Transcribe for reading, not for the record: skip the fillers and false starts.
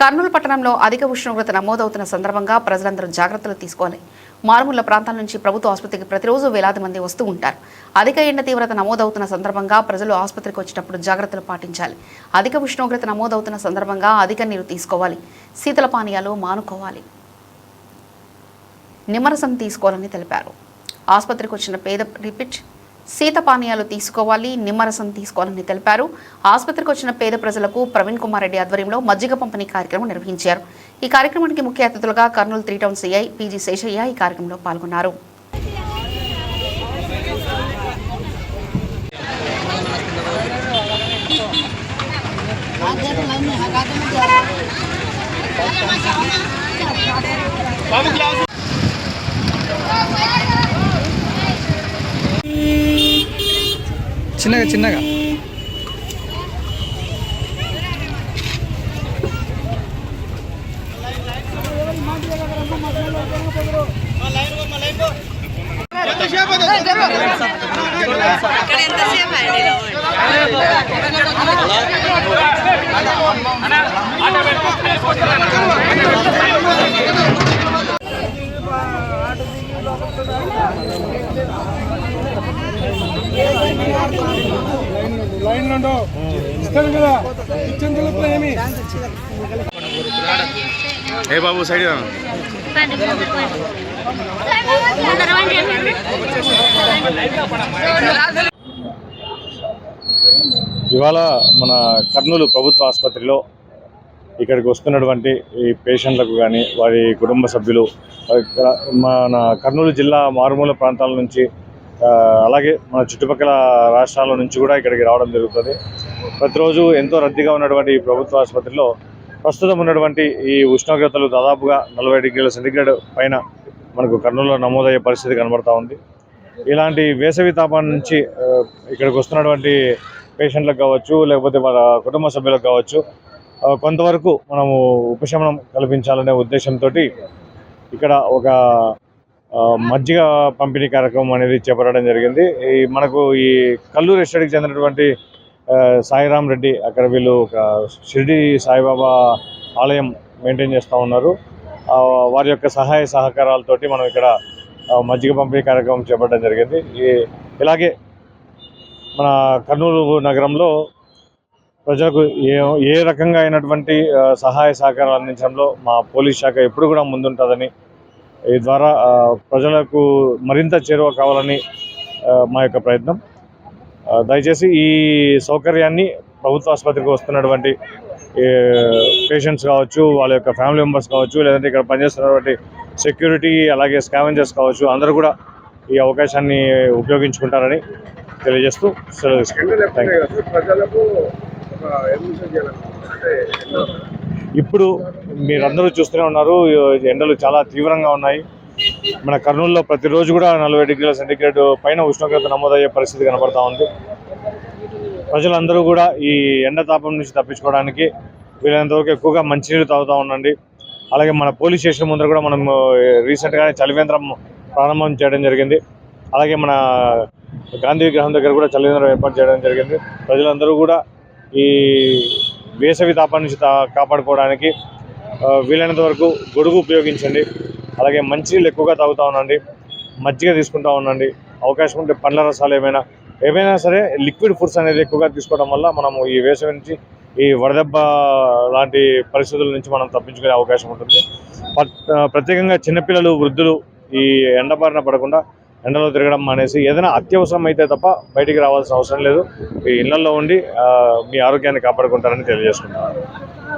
కర్నూలు పట్టణంలో అధిక ఉష్ణోగ్రత నమోదవుతున్న సందర్భంగా ప్రజలందరూ జాగ్రత్తలు తీసుకోవాలి. మారుమూల ప్రాంతాల నుంచి ప్రభుత్వ ఆసుపత్రికి ప్రతిరోజు వేలాది మంది వస్తూ ఉంటారు. అధిక ఎండ తీవ్రత నమోదవుతున్న సందర్భంగా ప్రజలు ఆసుపత్రికి వచ్చేటప్పుడు జాగ్రత్తలు పాటించాలి. అధిక ఉష్ణోగ్రత నమోదవుతున్న సందర్భంగా అధిక నీరు తీసుకోవాలి. శీతల పానీయాలు మానుకోవాలి. నిమ్మరసం తీసుకోవాలని తెలిపారు. ఆసుపత్రికి వచ్చిన శీత పానీయాలు తీసుకోవాలి, నిమ్మరసం తీసుకోవాలని తెలిపారు. ఆసుపత్రికి వచ్చిన పేద ప్రజలకు ప్రవీణ్ కుమార్ రెడ్డి ఆధ్వర్యంలో మజ్జిగ పంపిణీ కార్యక్రమం నిర్వహించారు. ఈ కార్యక్రమానికి ముఖ్య అతిథులుగా Kurnool 3 town CI PG Seshaiah ఈ కార్యక్రమంలో పాల్గొన్నారు. చిన్నగా ఏ బాబు సైడ్ ఇవాళ మన కర్నూలు ప్రభుత్వ ఆసుపత్రిలో ఇక్కడికి వస్తున్నటువంటి ఈ పేషెంట్లకు కానీ వారి కుటుంబ సభ్యులు మన కర్నూలు జిల్లా మారుమూల ప్రాంతాల నుంచి అలాగే మన చుట్టుపక్కల రాష్ట్రాల నుంచి కూడా ఇక్కడికి రావడం జరుగుతుంది. ప్రతిరోజు ఎంతో రద్దీగా ఉన్నటువంటి ఈ ప్రభుత్వ ఆసుపత్రిలో ప్రస్తుతం ఉన్నటువంటి ఈ ఉష్ణోగ్రతలు దాదాపుగా 40 డిగ్రీల సెంటీగ్రేడ్ పైన మనకు కర్నూలులో నమోదయ్యే పరిస్థితి కనబడతా ఉంది. ఇలాంటి వేసవి తాపాన్ని నుంచి ఇక్కడికి వస్తున్నటువంటి పేషెంట్లకు కావచ్చు, లేకపోతే మన కుటుంబ సభ్యులకు కావచ్చు, కొంతవరకు మనము ఉపశమనం కల్పించాలనే ఉద్దేశంతో ఇక్కడ ఒక మజ్జిగ పంపిణీ కార్యక్రమం అనేది చేపట్టడం జరిగింది. మనకు ఈ కల్లూరు ఎస్టేట్కి చెందినటువంటి సాయిరామ్ రెడ్డి అక్కడ వీళ్ళు ఒక షిరిడి సాయిబాబా ఆలయం మెయింటైన్ చేస్తూ ఉన్నారు. వారి యొక్క సహాయ సహకారాలతోటి మనం ఇక్కడ మజ్జిగ పంపిణీ కార్యక్రమం చేపట్టడం జరిగింది. ఇలాగే మన కర్నూలు నగరంలో ప్రజలకు ఏ రకంగా అయినటువంటి సహాయ సహకారాలు అందించడంలో మా పోలీస్ శాఖ ఎప్పుడు కూడా ముందుంటుందని, ఈ ద్వారా ప్రజలకు మరింత చేరువ కావాలని మా యొక్క ప్రయత్నం. దయచేసి ఈ సౌకర్యాన్ని ప్రభుత్వ ఆసుపత్రికి వస్తున్నటువంటి పేషెంట్స్ కావచ్చు, వాళ్ళ యొక్క ఫ్యామిలీ మెంబర్స్ కావచ్చు, లేదంటే ఇక్కడ పనిచేస్తున్నటువంటి సెక్యూరిటీ అలాగే స్కావెంజర్స్ కావచ్చు, అందరూ కూడా ఈ అవకాశాన్ని ఉపయోగించుకుంటారని తెలియజేస్తూ సెలవు తీసుకుంటాం. ఇప్పుడు మీరందరూ చూస్తూనే ఉన్నారు, ఎండలు చాలా తీవ్రంగా ఉన్నాయి. మన కర్నూలులో ప్రతిరోజు కూడా 40 డిగ్రీల సెంటీగ్రేడ్ పైన ఉష్ణోగ్రత నమోదయ్యే పరిస్థితి కనబడతా ఉంది. ప్రజలందరూ కూడా ఈ ఎండ తాపం నుంచి తప్పించుకోవడానికి వీలైనంతవరకు ఎక్కువగా మంచినీరు తాగుతూ ఉండండి. అలాగే మన పోలీస్ స్టేషన్ ముందర కూడా మనం రీసెంట్గానే చలివేంద్రం ప్రారంభం చేయడం జరిగింది. అలాగే మన గాంధీ విగ్రహం దగ్గర కూడా చలివేంద్రం ఏర్పాటు చేయడం జరిగింది. ప్రజలందరూ కూడా ఈ వేసవి తాపం నుంచి కాపాడుకోవడానికి వీలైనంత వరకు గొడుగు ఉపయోగించండి. అలాగే మంచినీళ్ళు ఎక్కువగా తాగుతూ ఉండండి, మజ్జిగ తీసుకుంటూ ఉండండి. అవకాశం ఉంటే పండ్ల రసాలు ఏమైనా సరే లిక్విడ్ ఫుడ్స్ అనేది ఎక్కువగా తీసుకోవడం వల్ల మనము ఈ వేసవి నుంచి ఈ వడదెబ్బ లాంటి పరిస్థితుల నుంచి మనం తప్పించుకునే అవకాశం ఉంటుంది. ప్రత్యేకంగా చిన్నపిల్లలు, వృద్ధులు ఈ ఎండబారిన పడకుండా ఎండలో తిరగడం మానేసి ఏదైనా అత్యవసరం అయితే తప్ప బయటికి రావాల్సిన అవసరం లేదు. ఈ ఇళ్లలో ఉండి మీ ఆరోగ్యాన్ని కాపాడుకుంటారని తెలియజేసుకుంటాను.